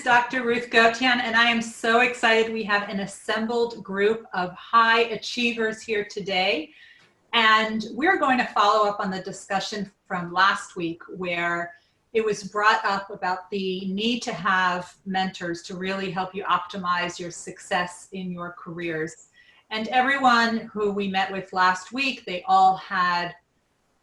Dr. Ruth Gotian, and I am so excited we have an assembled group of high achievers here today. And we're going to follow up on the discussion from last week where it was brought up about the need to have mentors to really help you optimize your success in your careers. And everyone who we met with last week, they all had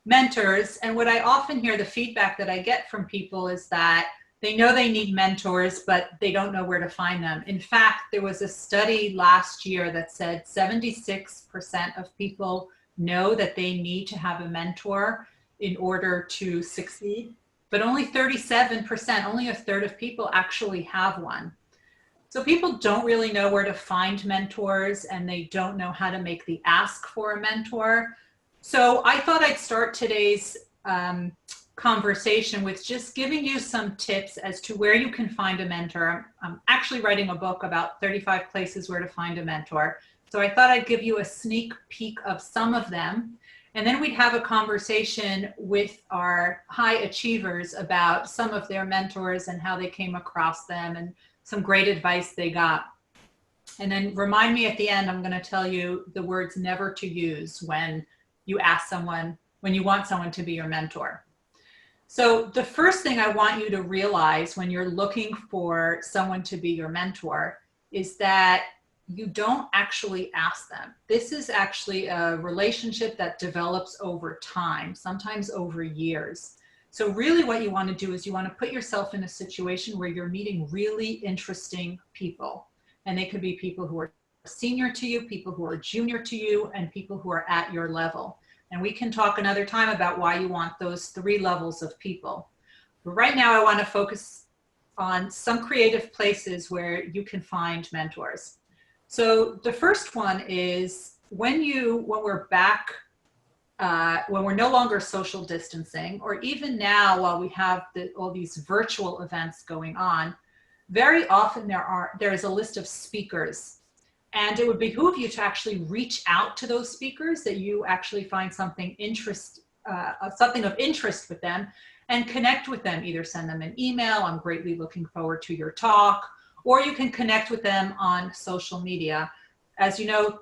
mentors. And what I often hear, the feedback that I get from people is that they know they need mentors, but they don't know where to find them. In fact, there was a study last year that said 76% of people know that they need to have a mentor in order to succeed, but only 37%, only a third of people actually have one. So people don't really know where to find mentors, and they don't know how to make the ask for a mentor. So I thought I'd start today's conversation with just giving you some tips as to where you can find a mentor. I'm actually writing a book about 35 places where to find a mentor. So I thought I'd give you a sneak peek of some of them. And then we'd have a conversation with our high achievers about some of their mentors and how they came across them and some great advice they got. And then remind me at the end, I'm going to tell you the words never to use when you ask someone, when you want someone to be your mentor. So the first thing I want you to realize when you're looking for someone to be your mentor is that you don't actually ask them. This is actually a relationship that develops over time, sometimes over years. So really what you want to do is you want to put yourself in a situation where you're meeting really interesting people. And they could be people who are senior to you, people who are junior to you, and people who are at your level. And we can talk another time about why you want those three levels of people. But right now I want to focus on some creative places where you can find mentors. So the first one is when we're back, when we're no longer social distancing, or even now while we have all these virtual events going on, very often there is a list of speakers. And it would behoove you to actually reach out to those speakers that you actually find something of interest with them and connect with them. Either send them an email, I'm greatly looking forward to your talk, or you can connect with them on social media. As you know,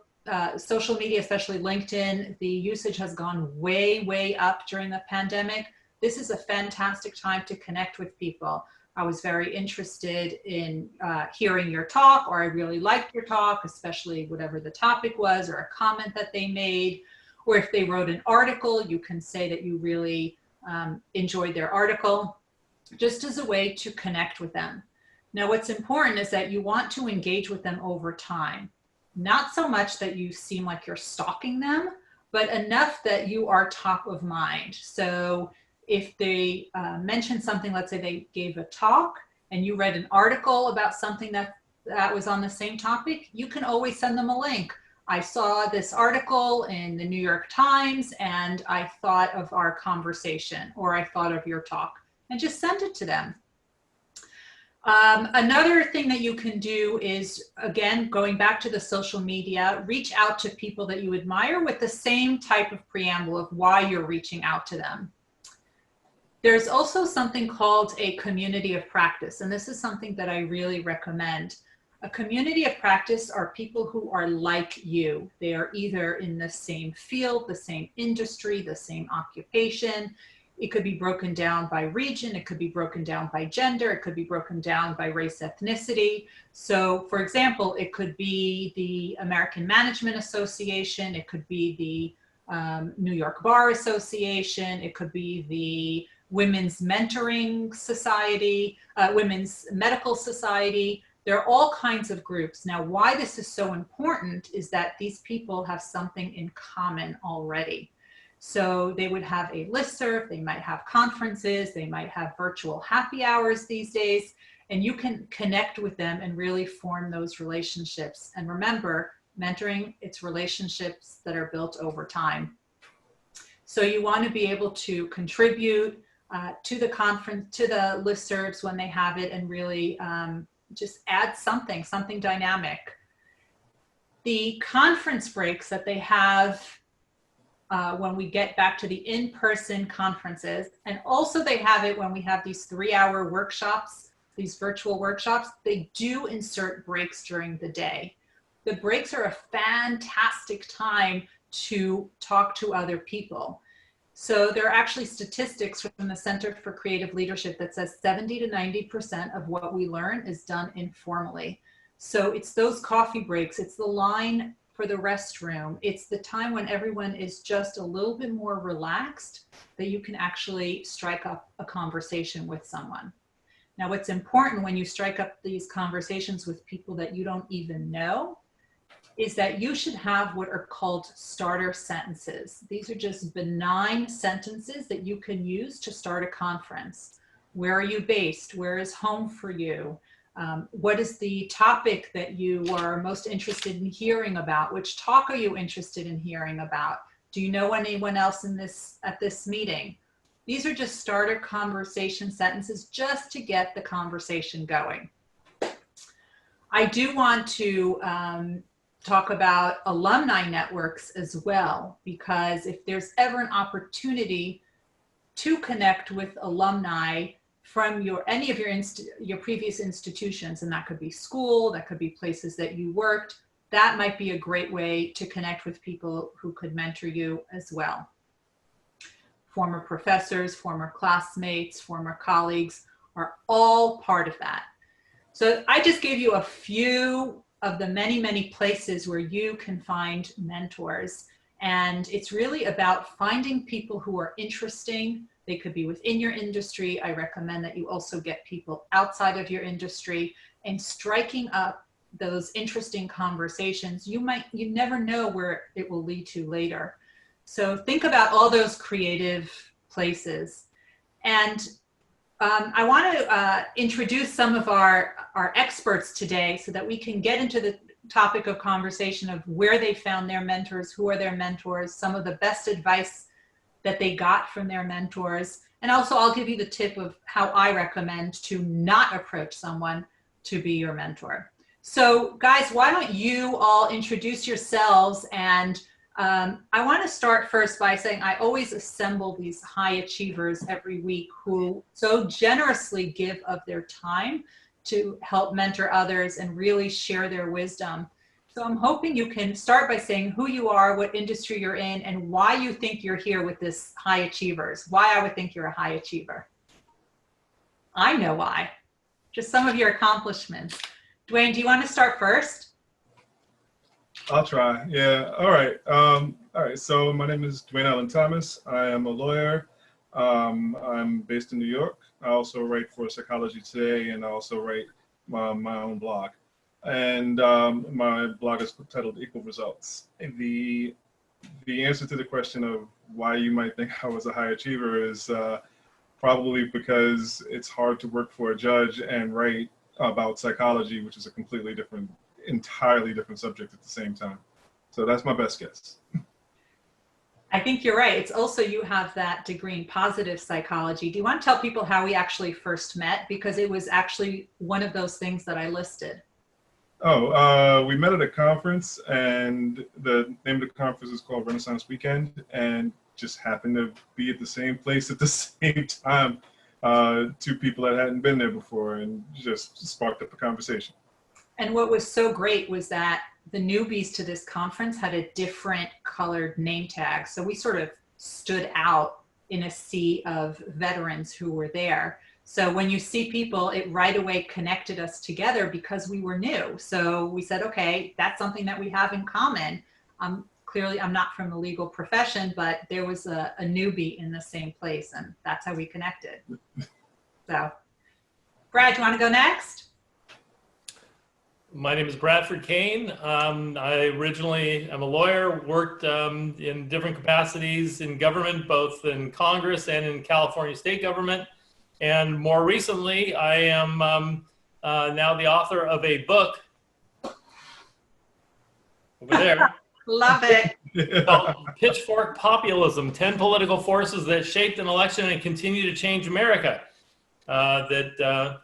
social media, especially LinkedIn, the usage has gone way, way up during the pandemic. This is a fantastic time to connect with people. I was very interested in hearing your talk, or I really liked your talk, especially whatever the topic was, or a comment that they made, or if they wrote an article, you can say that you really enjoyed their article, just as a way to connect with them. Now, what's important is that you want to engage with them over time. Not so much that you seem like you're stalking them, but enough that you are top of mind. So if they mention something, let's say they gave a talk and you read an article about something that was on the same topic, you can always send them a link. I saw this article in the New York Times and I thought of our conversation, or I thought of your talk, and just send it to them. Another thing that you can do is, again, going back to the social media, reach out to people that you admire with the same type of preamble of why you're reaching out to them. There's also something called a community of practice, and this is something that I really recommend. A community of practice are people who are like you. They are either in the same field, the same industry, the same occupation. It could be broken down by region, it could be broken down by gender, it could be broken down by race, ethnicity. So for example, it could be the American Management Association, it could be the New York Bar Association, it could be the Women's Mentoring Society, Women's Medical Society. There are all kinds of groups. Now, why this is so important is that these people have something in common already. So they would have a listserv, they might have conferences, they might have virtual happy hours these days, and you can connect with them and really form those relationships. And remember, mentoring, it's relationships that are built over time. So you want to be able to contribute to the conference, to the listservs when they have it, and really just add something dynamic. The conference breaks that they have when we get back to the in-person conferences, and also they have it when we have these 3-hour workshops these virtual workshops, they do insert breaks during the day. The breaks are a fantastic time to talk to other people. So there are actually statistics from the Center for Creative Leadership that says 70 to 90% of what we learn is done informally. So it's those coffee breaks, it's the line for the restroom, it's the time when everyone is just a little bit more relaxed that you can actually strike up a conversation with someone. Now, what's important when you strike up these conversations with people that you don't even know is that you should have what are called starter sentences. These are just benign sentences that you can use to start a conference. Where are you based? Where is home for you? What is the topic that you are most interested in hearing about? Which talk are you interested in hearing about? Do you know anyone else at this meeting? These are just starter conversation sentences just to get the conversation going. I do want to talk about alumni networks as well, because if there's ever an opportunity to connect with alumni from any of your previous institutions, and that could be school, that could be places that you worked, that might be a great way to connect with people who could mentor you as well. Former professors, former classmates, former colleagues are all part of that. So I just gave you a few of the many, many places where you can find mentors. And it's really about finding people who are interesting. They could be within your industry. I recommend that you also get people outside of your industry and striking up those interesting conversations. You never know where it will lead to later. So think about all those creative places. And I want to introduce some of our experts today so that we can get into the topic of conversation of where they found their mentors, who are their mentors, some of the best advice that they got from their mentors. And also I'll give you the tip of how I recommend to not approach someone to be your mentor. So guys, why don't you all introduce yourselves? And I want to start first by saying I always assemble these high achievers every week who so generously give of their time to help mentor others and really share their wisdom. So I'm hoping you can start by saying who you are, what industry you're in, and why you think you're here with this high achievers, why I would think you're a high achiever. I know why. Just some of your accomplishments. Dwayne, do you want to start first? I'll try. Yeah. All right. All right. So my name is Dwayne Allen Thomas. I am a lawyer. I'm based in New York. I also write for Psychology Today, and I also write my own blog. And my blog is titled Equal Results. The answer to the question of why you might think I was a high achiever is probably because it's hard to work for a judge and write about psychology, which is a entirely different subject at the same time. So that's my best guess. I think you're right. It's also, you have that degree in positive psychology. Do you want to tell people how we actually first met? Because it was actually one of those things that I listed. Oh, we met at a conference, and the name of the conference is called Renaissance Weekend, and just happened to be at the same place at the same time. Two people that hadn't been there before, and just sparked up a conversation. And what was so great was that the newbies to this conference had a different colored name tag. So we sort of stood out in a sea of veterans who were there. So when you see people, it right away connected us together because we were new. So we said, okay, that's something that we have in common. Clearly, I'm not from the legal profession, but there was a newbie in the same place, and that's how we connected. So, Brad, you want to go next? My name is Bradford Cain. I originally am a lawyer, worked in different capacities in government, both in Congress and in California state government. And more recently, I am now the author of a book over there. Love it. Called Pitchfork Populism, 10 Political Forces That Shaped an Election and Continue to Change America, that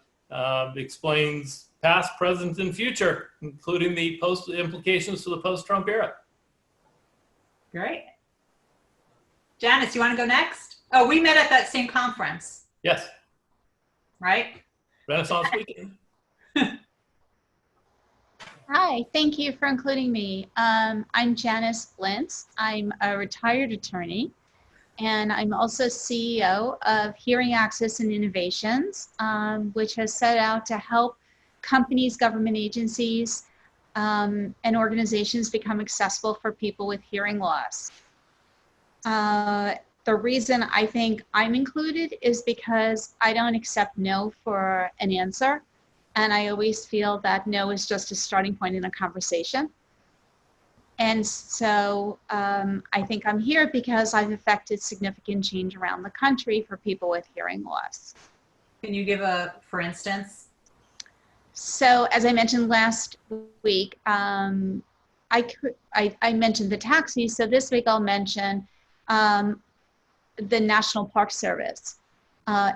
explains past, present, and future, including the implications to the post-Trump era. Great. Janis, you want to go next? Oh, we met at that same conference. Yes. Right? Renaissance Weekend. Hi, thank you for including me. I'm Janis Lynch. I'm a retired attorney, and I'm also CEO of Hearing Access and Innovations, which has set out to help companies, government agencies, and organizations become accessible for people with hearing loss. The reason I think I'm included is because I don't accept no for an answer. And I always feel that no is just a starting point in a conversation. And so I think I'm here because I've affected significant change around the country for people with hearing loss. Can you give a, for instance? So as I mentioned last week, I mentioned the taxis. So this week I'll mention the National Park Service.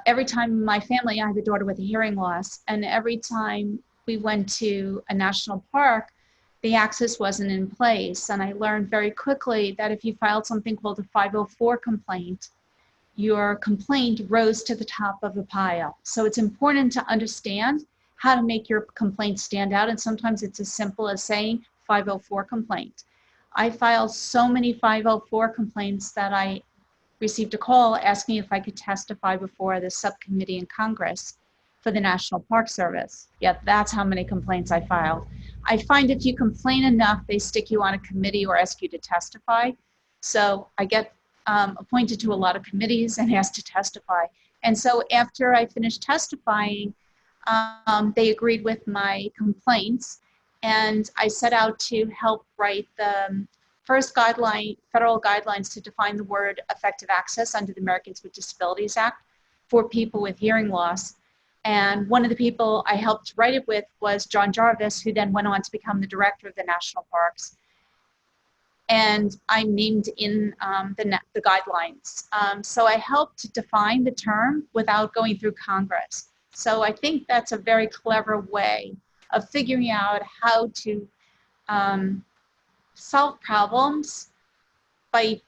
Every time my family, I have a daughter with a hearing loss, and every time we went to a national park, the access wasn't in place. And I learned very quickly that if you filed something called a 504 complaint, your complaint rose to the top of the pile. So it's important to understand how to make your complaint stand out. And sometimes it's as simple as saying 504 complaint. I filed so many 504 complaints that I received a call asking if I could testify before the subcommittee in Congress for the National Park Service. Yet that's how many complaints I filed. I find if you complain enough, they stick you on a committee or ask you to testify. So I get appointed to a lot of committees and asked to testify. And so after I finished testifying, they agreed with my complaints, and I set out to help write the first federal guidelines to define the word effective access under the Americans with Disabilities Act for people with hearing loss. And one of the people I helped write it with was John Jarvis, who then went on to become the director of the national parks. And I'm named in the guidelines. So I helped define the term without going through Congress. So I think that's a very clever way of figuring out how to solve problems by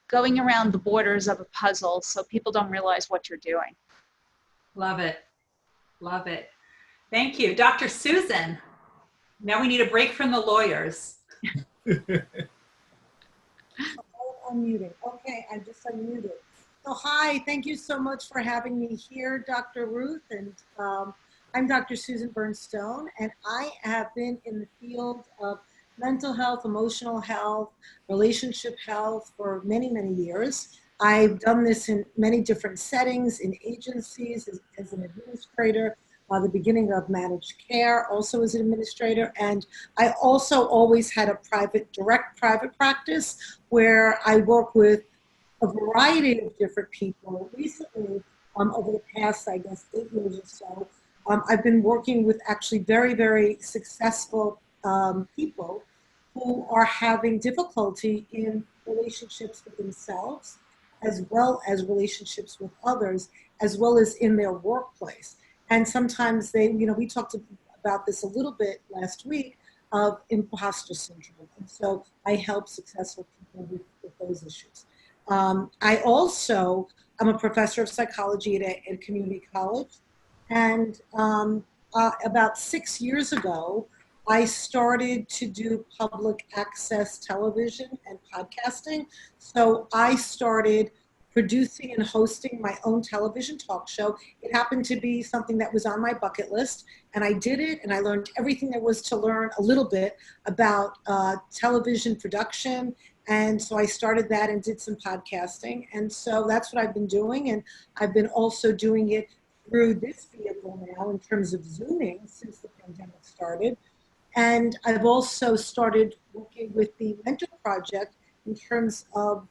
going around the borders of a puzzle so people don't realize what you're doing. Love it. Love it. Thank you. Dr. Susan, now we need a break from the lawyers. Unmuted. Okay, I just unmuted. So hi, thank you so much for having me here, Dr. Ruth. And I'm Dr. Susan Bernstone, and I have been in the field of mental health, emotional health, relationship health for many, many years. I've done this in many different settings, in agencies, as an administrator, the beginning of managed care, also as an administrator. And I also always had a direct private practice where I work with a variety of different people. Recently, over the past, I guess, 8 years or so, I've been working with actually very, very successful people who are having difficulty in relationships with themselves, as well as relationships with others, as well as in their workplace. And sometimes we talked about this a little bit last week of imposter syndrome. And so I help successful people with those issues. I'm a professor of psychology at a community college. And about 6 years ago, I started to do public access television and podcasting. So I started producing and hosting my own television talk show. It happened to be something that was on my bucket list, and I did it, and I learned everything there was to learn a little bit about television production. And so I started that and did some podcasting. And so that's what I've been doing. And I've been also doing it through this vehicle now in terms of Zooming since the pandemic started. And I've also started working with the Mentor Project in terms of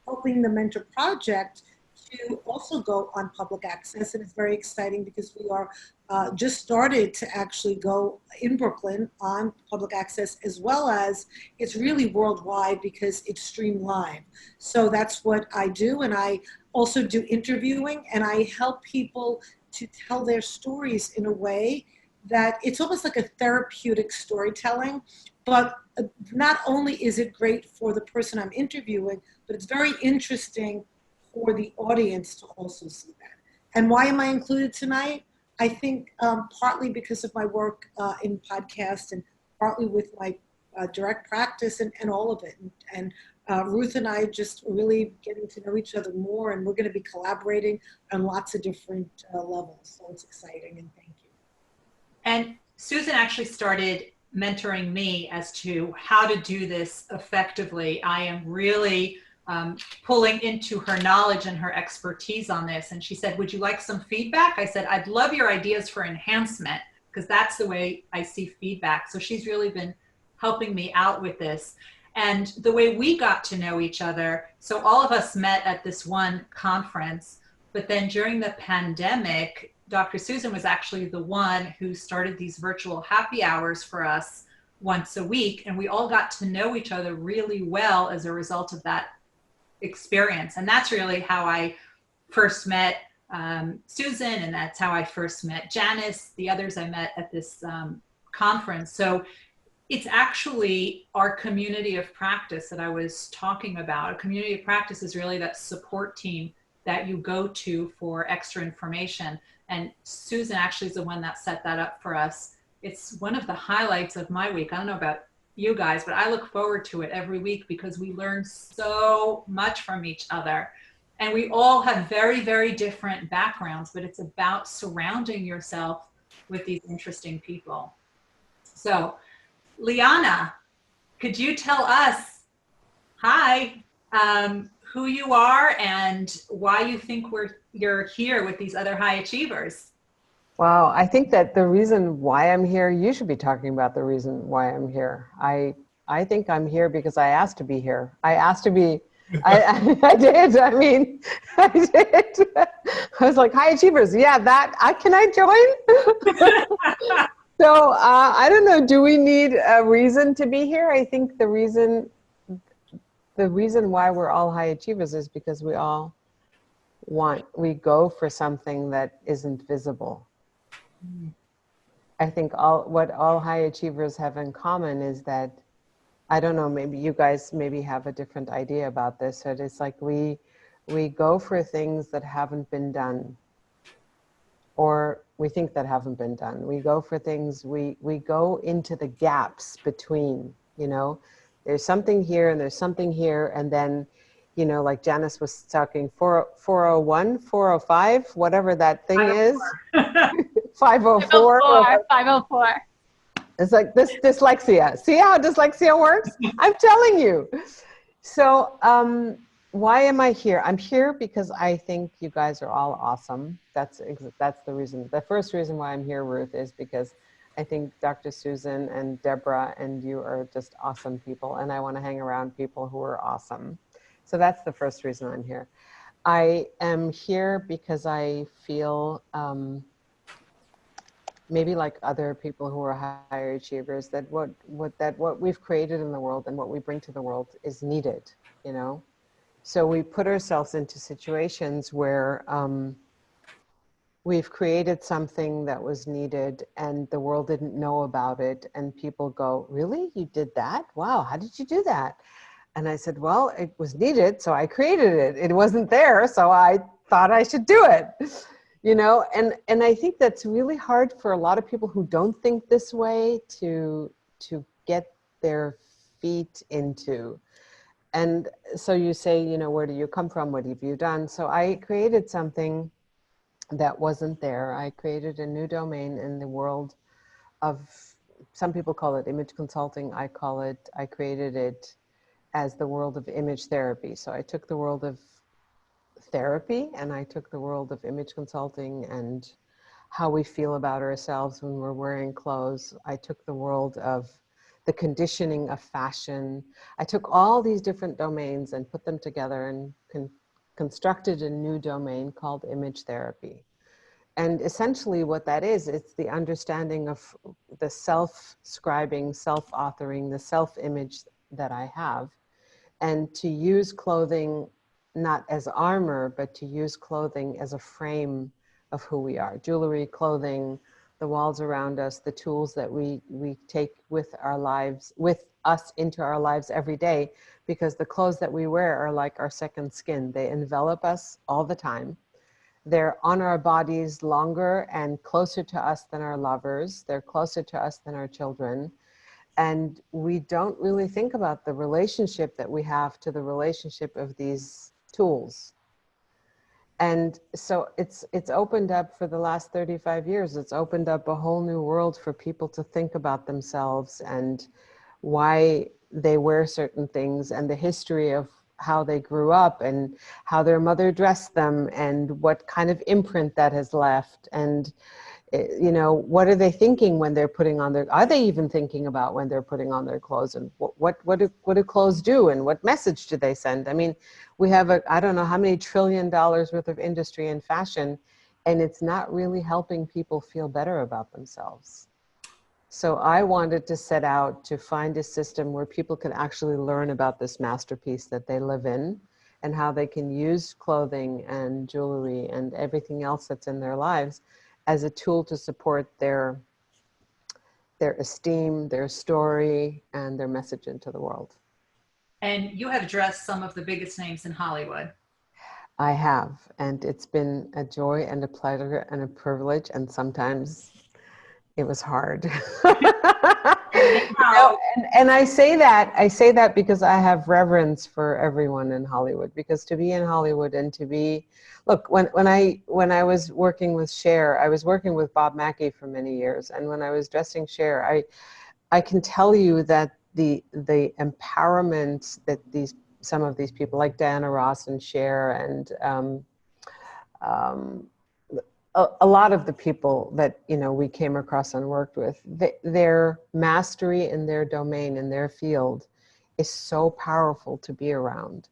helping the Mentor Project to also go on public access. And it's very exciting because we are just started to actually go in Brooklyn on public access, as well as it's really worldwide because it's streamed live. So that's what I do. And I also do interviewing, and I help people to tell their stories in a way that it's almost like a therapeutic storytelling, but not only is it great for the person I'm interviewing, but it's very interesting for the audience to also see that. And why am I included tonight? I think partly because of my work in podcast and partly with my direct practice and all of it. And Ruth and I just really getting to know each other more, and we're going to be collaborating on lots of different levels. So it's exciting, and thank you. And Susan actually started mentoring me as to how to do this effectively. I am really pulling into her knowledge and her expertise on this. And she said, would you like some feedback? I said, I'd love your ideas for enhancement, because that's the way I see feedback. So she's really been helping me out with this. And the way we got to know each other, so all of us met at this one conference, but then during the pandemic, Dr. Susan was actually the one who started these virtual happy hours for us once a week. And we all got to know each other really well as a result of that experience. And that's really how I first met Susan, and that's how I first met Janis. The others I met at this conference. So it's actually our community of practice that I was talking about. A community of practice is really that support team that you go to for extra information. And Susan actually is the one that set that up for us. It's one of the highlights of my week. I don't know about you guys, but I look forward to it every week because we learn so much from each other. And we all have very, very different backgrounds, but it's about surrounding yourself with these interesting people. So, Liana, could you tell us, hi, who you are and why you think you're here with these other high achievers? Wow, I think that the reason why I'm here, you should be talking about the reason why I'm here. I think I'm here because I asked to be here. I asked to be, I did. I mean, I did. I was like, high achievers. Yeah, can I join? So I don't know, do we need a reason to be here? I think the reason why we're all high achievers is because we go for something that isn't visible. I think what all high achievers have in common is that, I don't know, maybe you guys have a different idea about this, but it's like we go for things that haven't been done, or we think that haven't been done. We go for things, we go into the gaps between, there's something here and there's something here, and then, like Janis was talking, 401, 405, whatever that thing is. 504. 504. It's like this dyslexia. See how dyslexia works? I'm telling you. So why am I here? I'm here because I think you guys are all awesome. That's the reason. The first reason why I'm here, Ruth, is because I think Dr. Susan and Deborah and you are just awesome people, and I want to hang around people who are awesome. So that's the first reason I'm here. I am here because I feel maybe like other people who are higher achievers, that what we've created in the world and what we bring to the world is needed, So we put ourselves into situations where we've created something that was needed and the world didn't know about it, and people go, really? You did that? Wow, how did you do that? And I said, well, it was needed, so I created it. It wasn't there, so I thought I should do it. And I think that's really hard for a lot of people who don't think this way to get their feet into. And so you say, where do you come from? What have you done? So I created something that wasn't there. I created a new domain in the world of, some people call it image consulting. I created it as the world of image therapy. So I took the world of therapy and I took the world of image consulting and how we feel about ourselves when we're wearing clothes. I took the world of the conditioning of fashion. I took all these different domains and put them together and constructed a new domain called image therapy. And essentially what that is, it's the understanding of the self-scribing, self-authoring, the self-image that I have, and to use clothing not as armor, but to use clothing as a frame of who we are. Jewelry, clothing, the walls around us, the tools that we take with us into our lives every day, because the clothes that we wear are like our second skin. They envelop us all the time. They're on our bodies longer and closer to us than our lovers. They're closer to us than our children. And we don't really think about the relationship that we have to the relationship of these tools. And so it's opened up for the last 35 years. It's opened up a whole new world for people to think about themselves and why they wear certain things and the history of how they grew up and how their mother dressed them and what kind of imprint that has left. And, you know, what are they thinking when they're putting on their, are they even thinking about when they're putting on their clothes, and what do clothes do, and what message do they send? I mean, we have I don't know how many $1 trillion worth of industry in fashion, and it's not really helping people feel better about themselves. So I wanted to set out to find a system where people can actually learn about this masterpiece that they live in and how they can use clothing and jewelry and everything else that's in their lives as a tool to support their esteem, their story, and their message into the world. And you have addressed some of the biggest names in Hollywood. I have, and it's been a joy and a pleasure and a privilege, and sometimes it was hard. And I say that because I have reverence for everyone in Hollywood, because to be in Hollywood and to be, look, when I was working with Cher, I was working with Bob Mackie for many years, and when I was dressing Cher, I can tell you that the empowerment that some of these people like Diana Ross and Cher and a lot of the people that, you know, we came across and worked with, their mastery in their domain, in their field, is so powerful to be around.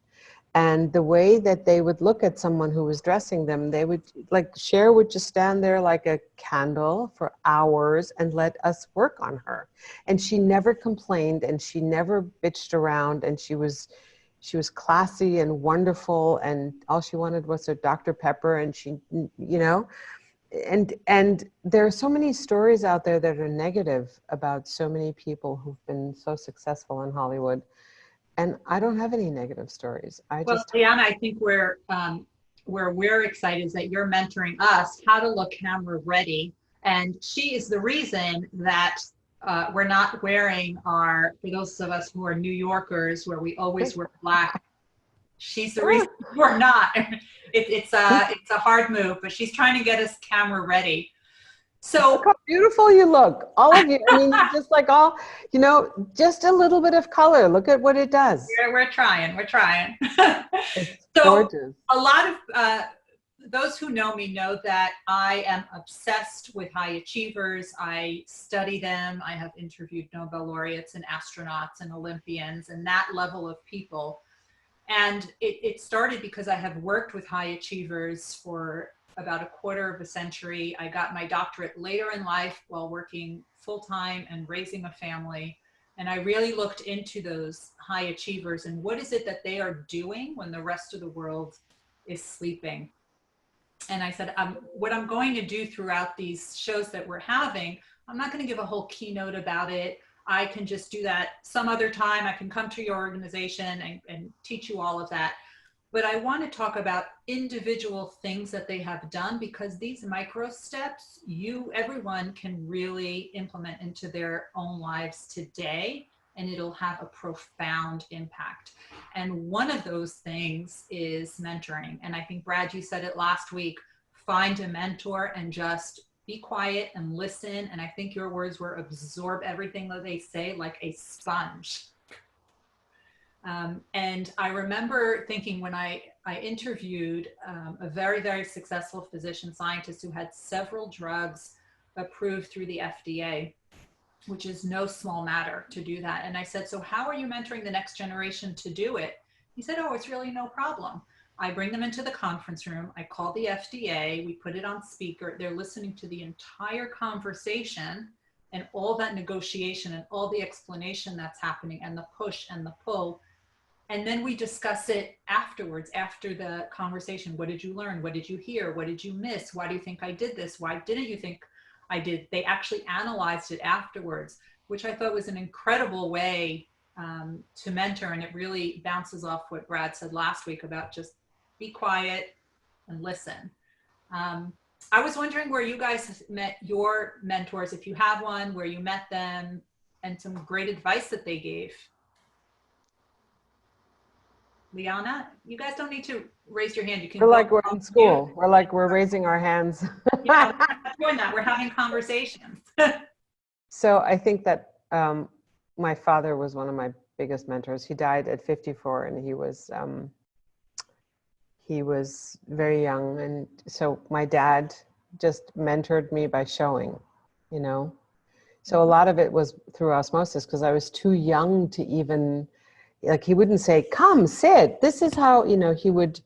And the way that they would look at someone who was dressing them, they would, like, Cher would just stand there like a candle for hours and let us work on her. And she never complained, and she never bitched around, and she was classy and wonderful, and all she wanted was her Dr. Pepper, and she, you know, and there are so many stories out there that are negative about so many people who've been so successful in Hollywood. And I don't have any negative stories. Well, Diana, I think where we're excited is that you're mentoring us how to look camera ready. And she is the reason that we're not wearing for those of us who are New Yorkers, where we always wear black. She's the reason we're not. It's a hard move, but she's trying to get us camera ready. So look how beautiful you look, all of you. I mean, just like all, you know, just a little bit of color. Look at what it does. We're trying. It's so gorgeous. A lot of those who know me know that I am obsessed with high achievers. I study them. I have interviewed Nobel laureates and astronauts and Olympians and that level of people. And it started because I have worked with high achievers for about a quarter of a century. I got my doctorate later in life while working full-time and raising a family. And I really looked into those high achievers and what is it that they are doing when the rest of the world is sleeping. And I said, what I'm going to do throughout these shows that we're having, I'm not going to give a whole keynote about it. I can just do that some other time. I can come to your organization and teach you all of that. But I want to talk about individual things that they have done, because these micro steps, everyone can really implement into their own lives today, and it'll have a profound impact. And one of those things is mentoring. And I think, Brad, you said it last week, find a mentor and just be quiet and listen. And I think your words were absorb everything that they say like a sponge. And I remember thinking when I interviewed a very, very successful physician scientist who had several drugs approved through the FDA, which is no small matter to do that. And I said, so how are you mentoring the next generation to do it? He said, oh, it's really no problem. I bring them into the conference room. I call the FDA. We put it on speaker. They're listening to the entire conversation and all that negotiation and all the explanation that's happening and the push and the pull. And then we discuss it afterwards, after the conversation. What did you learn? What did you hear? What did you miss? Why do you think I did this? Why didn't you think I did? They actually analyzed it afterwards, which I thought was an incredible way to mentor. And it really bounces off what Brad said last week about just be quiet and listen. I was wondering where you guys met your mentors, if you have one, where you met them, and some great advice that they gave. Liana, you guys don't need to raise your hand. You can We're go like we're in school. mute. We're like we're raising our hands. Yeah, we're not doing that. We're having conversations. So I think that my father was one of my biggest mentors. He died at 54, and he was very young, and so my dad just mentored me by showing, you know. So a lot of it was through osmosis, because I was too young to even, like, he wouldn't say, "Come, sit. This is how," you know. He would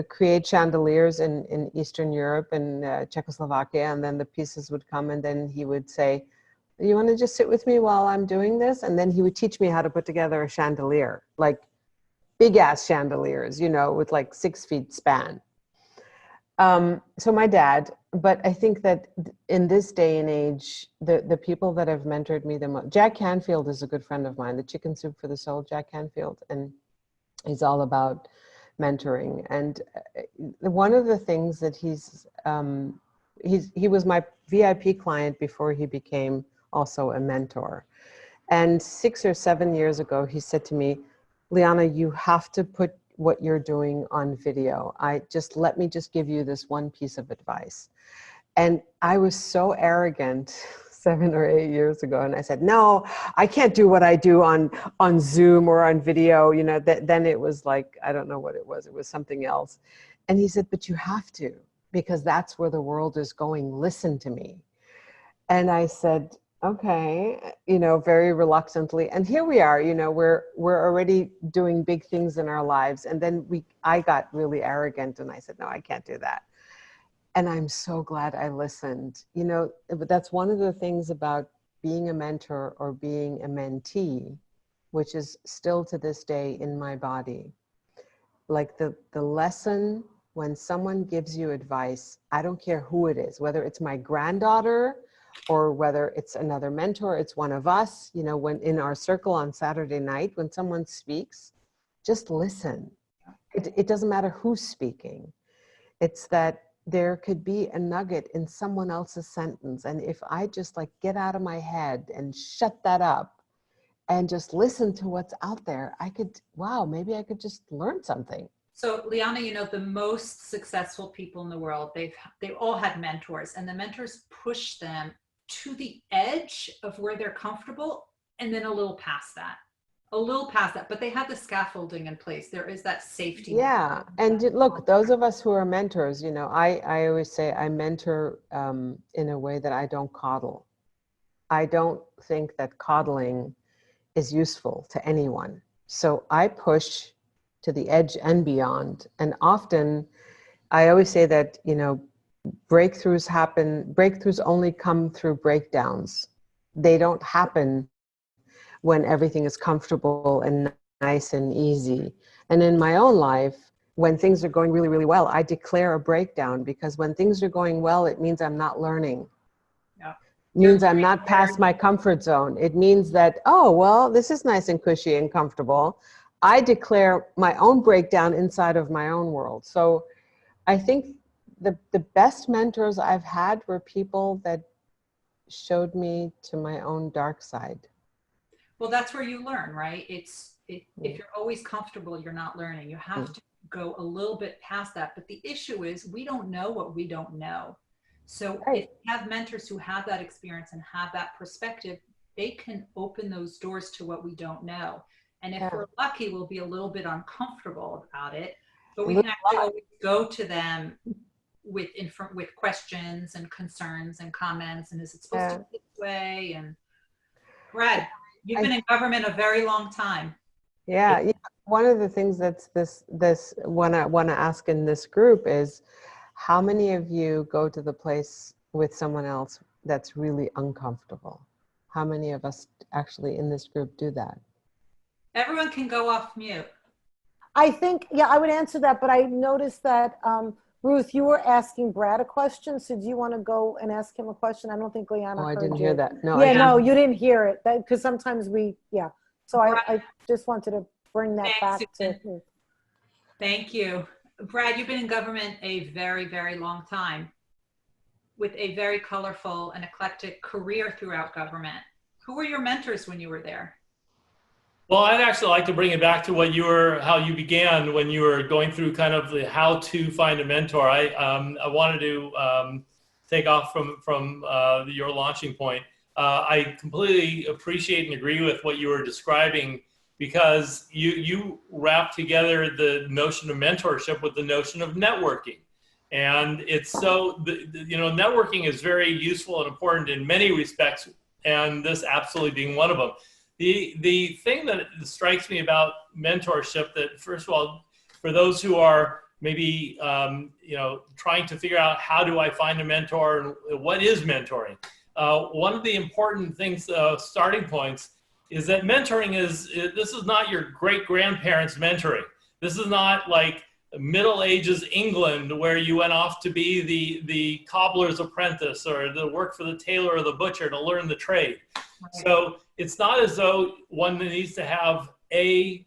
create chandeliers in Eastern Europe and Czechoslovakia, and then the pieces would come, and then he would say, "You want to just sit with me while I'm doing this?" And then he would teach me how to put together a chandelier, like big ass chandeliers, you know, with like 6 feet span. So my dad, but I think that in this day and age, the people that have mentored me the most, Jack Canfield is a good friend of mine, the Chicken Soup for the Soul, Jack Canfield, and he's all about mentoring. And one of the things that he was my VIP client before he became also a mentor. And 6 or 7 years ago, he said to me, "Liana, you have to put what you're doing on video. Let me just give you this one piece of advice." And I was so arrogant 7 or 8 years ago. And I said, "No, I can't do what I do on Zoom or on video." You know, then it was like, I don't know what it was. It was something else. And he said, "But you have to, because that's where the world is going. Listen to me." And I said, "Okay," you know, very reluctantly. And here we are, you know, we're already doing big things in our lives. And then I got really arrogant, and I said, "No, I can't do that." And I'm so glad I listened. You know, but that's one of the things about being a mentor or being a mentee, which is still to this day in my body. Like the lesson when someone gives you advice, I don't care who it is, whether it's my granddaughter or whether it's another mentor, it's one of us, you know, when in our circle on Saturday night, when someone speaks, just listen. It doesn't matter who's speaking. It's that there could be a nugget in someone else's sentence. And if I just like get out of my head and shut that up and just listen to what's out there, maybe I could just learn something. So Liana, you know, the most successful people in the world, they've all had mentors, and the mentors push them to the edge of where they're comfortable, and then a little past that, but they have the scaffolding in place. There is that safety. Yeah. And look, those of us who are mentors, you know, I always say I mentor in a way that I don't coddle. I don't think that coddling is useful to anyone. So I push to the edge and beyond. And often I always say that, you know, breakthroughs only come through breakdowns. They don't happen when everything is comfortable and nice and easy. And in my own life, when things are going really, really well, I declare a breakdown, because when things are going well, it means I'm not learning. Yeah. It means I'm not past my comfort zone. It means that, oh, well, this is nice and cushy and comfortable. I declare my own breakdown inside of my own world. So I think the best mentors I've had were people that showed me to my own dark side. Well, that's where you learn, right? If you're always comfortable, you're not learning. You have to go a little bit past that. But the issue is we don't know what we don't know. So if you have mentors who have that experience and have that perspective, they can open those doors to what we don't know. And if we're lucky, we'll be a little bit uncomfortable about it, but we can actually always go to them with questions and concerns and comments. And is it supposed to be this way? And Brad, you've been in government a very long time. Yeah. One of the things that's this one I want to ask in this group is, how many of you go to the place with someone else that's really uncomfortable? How many of us actually in this group do that? Everyone can go off mute. I think, yeah, I would answer that, but I noticed that, Ruth, you were asking Brad a question. So do you want to go and ask him a question? I don't think Liana heard you. I didn't hear that. No, yeah, no, you didn't hear it. Because sometimes So I just wanted to bring that back to. Thank you. Brad, you've been in government a very, very long time with a very colorful and eclectic career throughout government. Who were your mentors when you were there? Well, I'd actually like to bring it back to how you began when you were going through kind of the how to find a mentor. I wanted to take off from your launching point. I completely appreciate and agree with what you were describing, because you wrap together the notion of mentorship with the notion of networking. And it's so, networking is very useful and important in many respects, and this absolutely being one of them. The thing that strikes me about mentorship, that first of all, for those who are maybe trying to figure out how do I find a mentor and what is mentoring, one of the important things, starting points, is that mentoring this is not your great grandparents mentoring. This is not like Middle Ages England where you went off to be the cobbler's apprentice or to work for the tailor or the butcher to learn the trade. Right. So it's not as though one needs to have a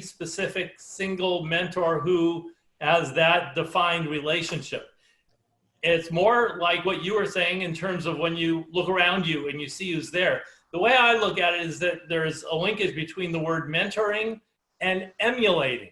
specific single mentor who has that defined relationship. It's more like what you were saying in terms of when you look around you and you see who's there. The way I look at it is that there's a linkage between the word mentoring and emulating,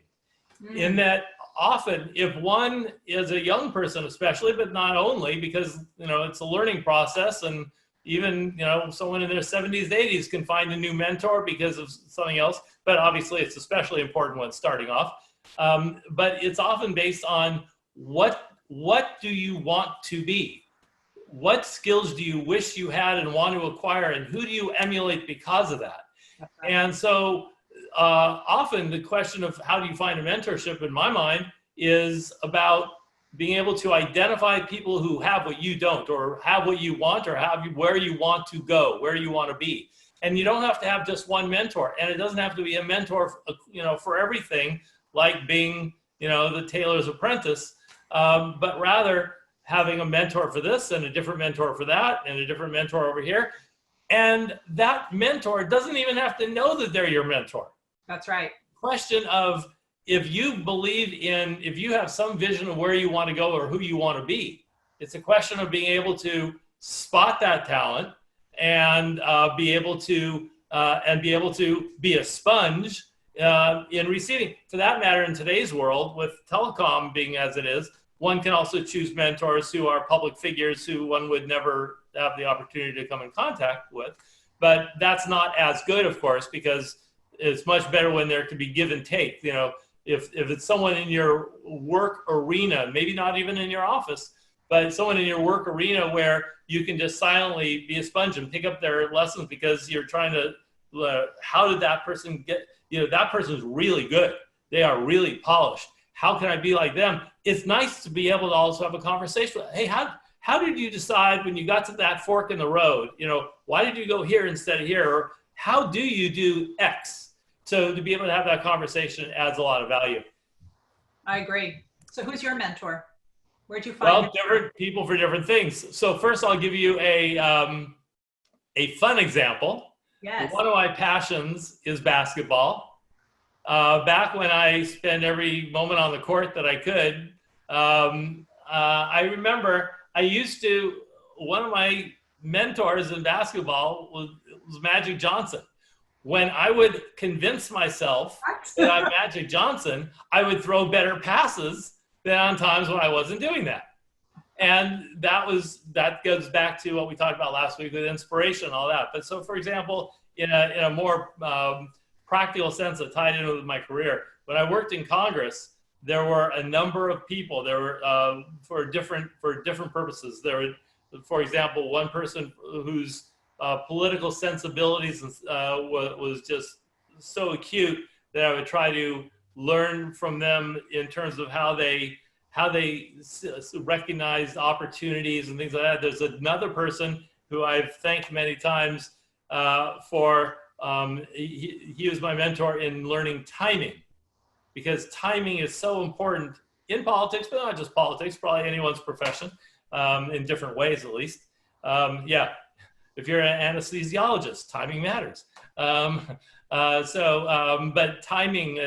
in that often if one is a young person especially, but not only, because it's a learning process, and even someone in their 70s, 80s can find a new mentor because of something else, but obviously it's especially important when starting off. But it's often based on what do you want to be? What skills do you wish you had and want to acquire, and who do you emulate because of that? And so often the question of how do you find a mentorship, in my mind, is about being able to identify people who have what you don't, or have what you want, or where you want to go, where you want to be. And you don't have to have just one mentor, and it doesn't have to be a mentor, for everything, like being, the tailor's apprentice, but rather having a mentor for this and a different mentor for that and a different mentor over here. And that mentor doesn't even have to know that they're your mentor. That's right. Question of, if you have some vision of where you want to go or who you want to be, it's a question of being able to spot that talent and be able to be a sponge in receiving. For that matter, in today's world, with telecom being as it is, one can also choose mentors who are public figures who one would never have the opportunity to come in contact with. But that's not as good, of course, because it's much better when there can be give and take. If it's someone in your work arena, maybe not even in your office, but someone in your work arena where you can just silently be a sponge and pick up their lessons, because you're trying to, how did that person get, that person's really good. They are really polished. How can I be like them? It's nice to be able to also have a conversation with, hey, how did you decide when you got to that fork in the road? Why did you go here instead of here? Or how do you do X? So to be able to have that conversation adds a lot of value. I agree. So who's your mentor? Where'd you find? Well, different people for different things. So first I'll give you a fun example. Yes. One of my passions is basketball. Back when I spent every moment on the court that I could, I remember one of my mentors in basketball was Magic Johnson. When I would convince myself that I'm Magic Johnson, I would throw better passes than on times when I wasn't doing that. And that goes back to what we talked about last week with inspiration and all that. But so, for example, in a more practical sense that tied in with my career, when I worked in Congress, there were a number of people. There were for different purposes. There were, for example, one person whose political sensibilities was just so acute that I would try to learn from them in terms of how they recognized opportunities and things like that. There's another person who I've thanked many times for. He was my mentor in learning timing, because timing is so important in politics, but not just politics, probably anyone's profession, in different ways at least. If you're an anesthesiologist, timing matters. But timing,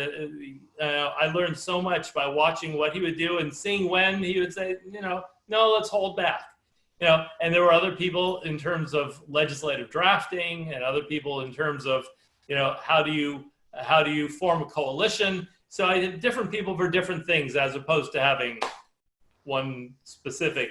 I learned so much by watching what he would do and seeing when he would say, no, let's hold back. And there were other people in terms of legislative drafting, and other people in terms of, how do you form a coalition? So I had different people for different things, as opposed to having one specific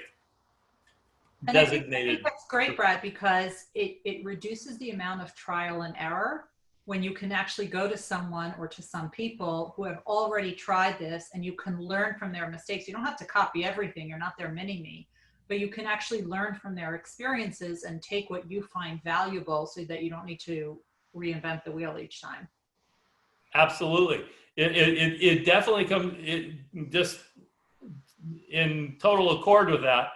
designated. I think that's great, Brad, because it reduces the amount of trial and error when you can actually go to someone or to some people who have already tried this, and you can learn from their mistakes. You don't have to copy everything. You're not their mini-me, but you can actually learn from their experiences and take what you find valuable so that you don't need to reinvent the wheel each time. Absolutely. It definitely comes, just in total accord with that.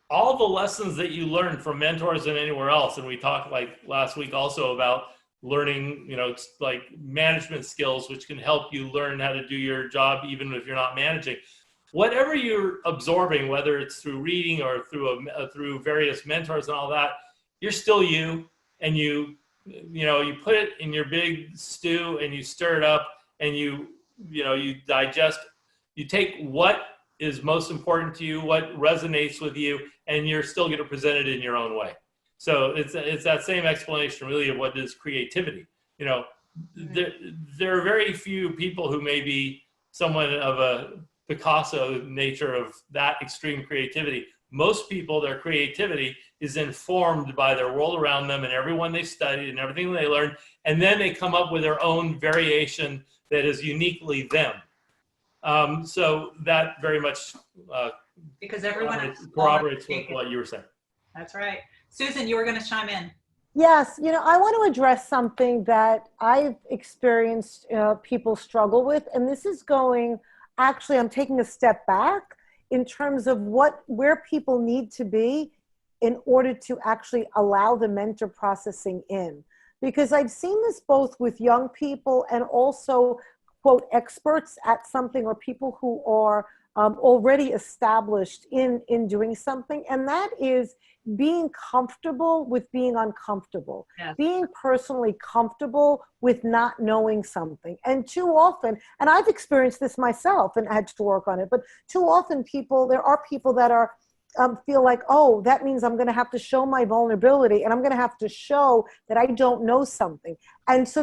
All the lessons that you learn from mentors and anywhere else, and we talked like last week also about learning, like management skills, which can help you learn how to do your job even if you're not managing. Whatever you're absorbing, whether it's through reading or through various mentors and all that, you're still you, and you put it in your big stew and you stir it up, and you digest. You take what is most important to you, what resonates with you, and you're still going to present it in your own way. So it's that same explanation really of what is creativity. There are very few people who may be someone of a Picasso nature of that extreme creativity. Most people, their creativity is informed by their world around them and everyone they studied and everything they learned, and then they come up with their own variation that is uniquely them. So that very much because everyone corroborates with what you were saying. That's right. Susan, you were going to chime in. Yes, I want to address something that I've experienced people struggle with, and this is I'm taking a step back in terms of where people need to be in order to actually allow the mentor processing in. Because I've seen this both with young people and also, quote, experts at something, or people who are already established in doing something, and that is being comfortable with being uncomfortable, yes. Being personally comfortable with not knowing something. And too often, and I've experienced this myself and had to work on it, but too often there are people that are feel like, oh, that means I'm going to have to show my vulnerability, and I'm going to have to show that I don't know something. And so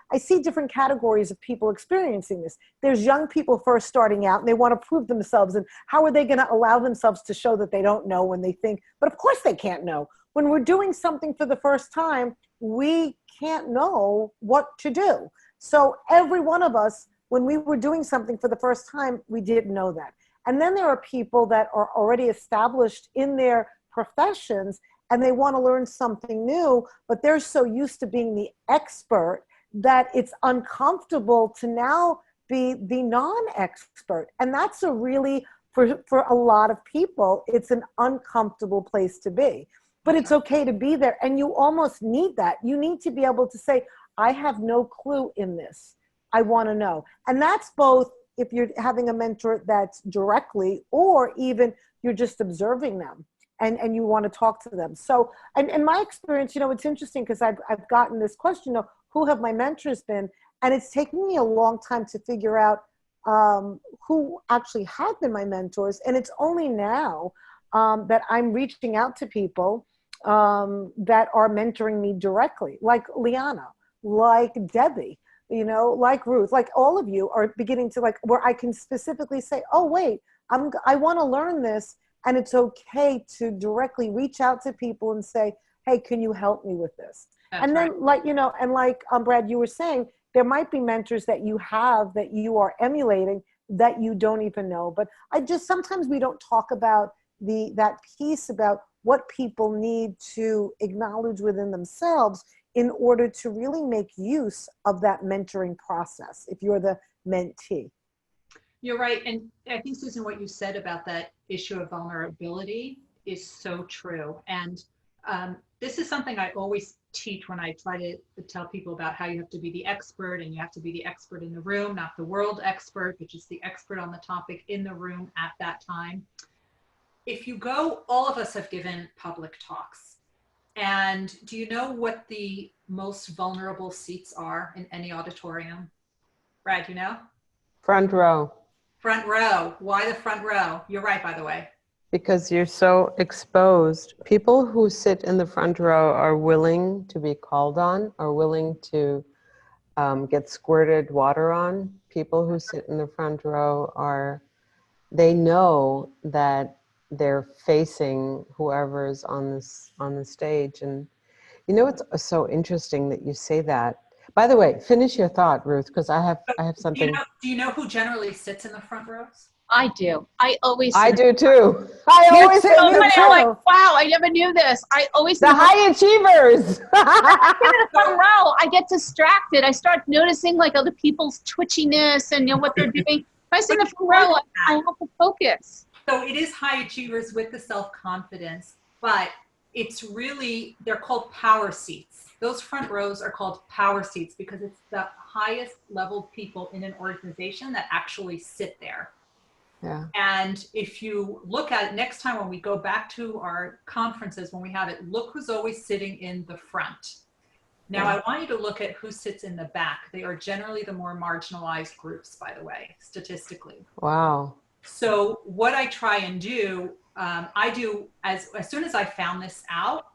I see different categories of people experiencing this. There's young people first starting out, and they want to prove themselves. And how are they going to allow themselves to show that they don't know when they think, but of course they can't know. When we're doing something for the first time, we can't know what to do. So every one of us, when we were doing something for the first time, we didn't know that. And then there are people that are already established in their professions, and they want to learn something new, but they're so used to being the expert that it's uncomfortable to now be the non-expert. And that's for a lot of people, it's an uncomfortable place to be. But it's okay to be there, and you almost need that. You need to be able to say, I have no clue in this. I want to know. And that's both if you're having a mentor that's directly, or even you're just observing them and you want to talk to them. So, and in my experience, it's interesting because I've gotten this question of who have my mentors been? And it's taken me a long time to figure out who actually have been my mentors. And it's only now that I'm reaching out to people that are mentoring me directly, like Liana, like Debbie, like Ruth, like all of you are beginning to where I can specifically say, oh, wait, I want to learn this. And it's okay to directly reach out to people and say, hey, can you help me with this? That's and then right. Brad, you were saying, there might be mentors that you have that you are emulating that you don't even know. But sometimes we don't talk about that piece about what people need to acknowledge within themselves in order to really make use of that mentoring process, if you're the mentee. You're right. And I think, Susan, what you said about that issue of vulnerability is so true. And this is something I always teach when I try to tell people about how you have to be the expert, and you have to be the expert in the room, not the world expert, but just the expert on the topic in the room at that time. If you go, all of us have given public talks. And do you know what the most vulnerable seats are in any auditorium? Brad, you know? Front row. Front row. Why the front row? You're right, by the way. Because you're so exposed. People who sit in the front row are willing to be called on, are willing to get squirted water on. People who sit in the front row they know that they're facing whoever's on the stage. And you know, it's so interesting that you say that. By the way, finish your thought, Ruth, because I have something. Do you know who generally sits in the front rows? I do. I always. I do too. I always say so me funny. too. I'm like, wow, I never knew this. I always The high achievers. in the front row. I get distracted. I start noticing like other people's twitchiness and what they're doing. If I sit in the front row, I have to focus. So it is high achievers with the self-confidence, but it's really, they're called power seats. Those front rows are called power seats because it's the highest level people in an organization that actually sit there. Yeah. And if you look at it next time when we go back to our conferences, when we have it, look who's always sitting in the front. Now, I want you to look at who sits in the back. They are generally the more marginalized groups, by the way, statistically. Wow. So what I try and do, as soon as I found this out,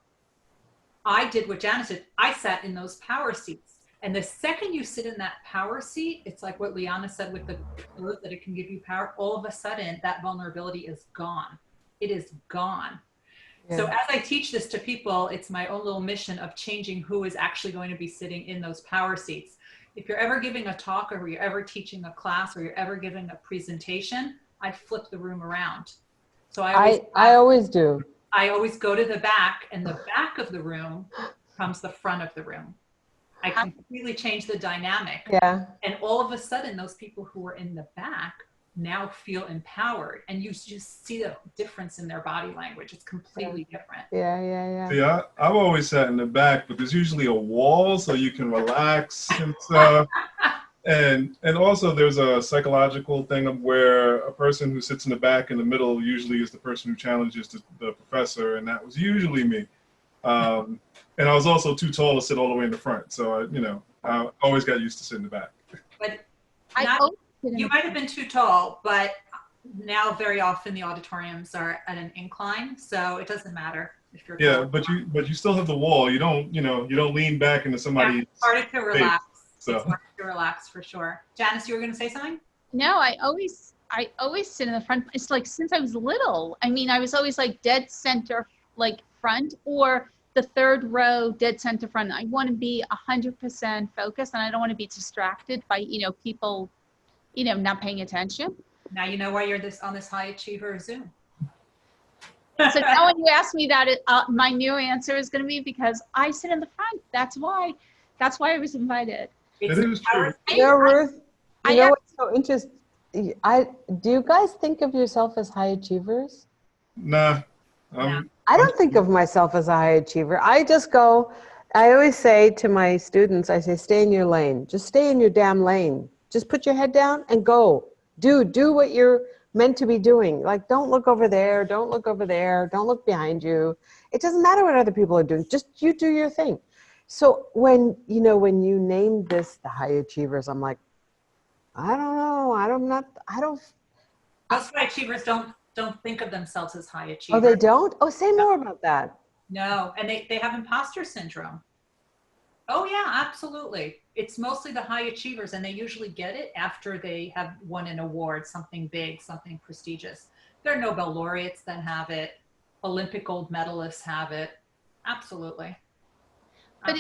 I did what Janis did. I sat in those power seats. And the second you sit in that power seat, it's like what Liana said with the clothes, that it can give you power. All of a sudden, that vulnerability is gone. It is gone. Yeah. So as I teach this to people, it's my own little mission of changing who is actually going to be sitting in those power seats. If you're ever giving a talk, or you're ever teaching a class, or you're ever giving a presentation, I flip the room around. So I always do. I always go to the back, and the back of the room becomes the front of the room. I completely change the dynamic. Yeah. And all of a sudden, those people who are in the back now feel empowered, and you just see the difference in their body language. It's completely different. Yeah. See, I've always sat in the back, but there's usually a wall so you can relax and stuff. And also there's a psychological thing of where a person who sits in the back in the middle usually is the person who challenges the professor, and that was usually me. And I was also too tall to sit all the way in the front. So, I always got used to sitting in the back. But you might have been too tall, but now very often the auditoriums are at an incline. So it doesn't matter if you're tall. But you still have the wall. You don't lean back into somebody's it's harder to relax. So. It's harder to relax for sure. Janis, you were going to say something? No, I always sit in the front. It's like since I was little. I mean, I was always like dead center, like front, or the third row, dead center front. I want to be 100% focused, and I don't want to be distracted by people, not paying attention. Now you know why you're on this high achiever Zoom. So now when you ask me that, my new answer is going to be because I sit in the front. That's why I was invited. It is true. Ruth, what's so interesting? Do you guys think of yourself as high achievers? Nah. I don't think of myself as a high achiever. I always say to my students, I say, stay in your lane. Just stay in your damn lane. Just put your head down and go. Do what you're meant to be doing. Like, don't look over there. Don't look over there. Don't look behind you. It doesn't matter what other people are doing. Just you do your thing. So when you named this the high achievers, I'm like, I don't know. Most high achievers don't think of themselves as high achievers. Oh, they don't? Oh, say more about that. No, and they have imposter syndrome. Oh yeah, absolutely. It's mostly the high achievers, and they usually get it after they have won an award, something big, something prestigious. There are Nobel laureates that have it. Olympic gold medalists have it. Absolutely. But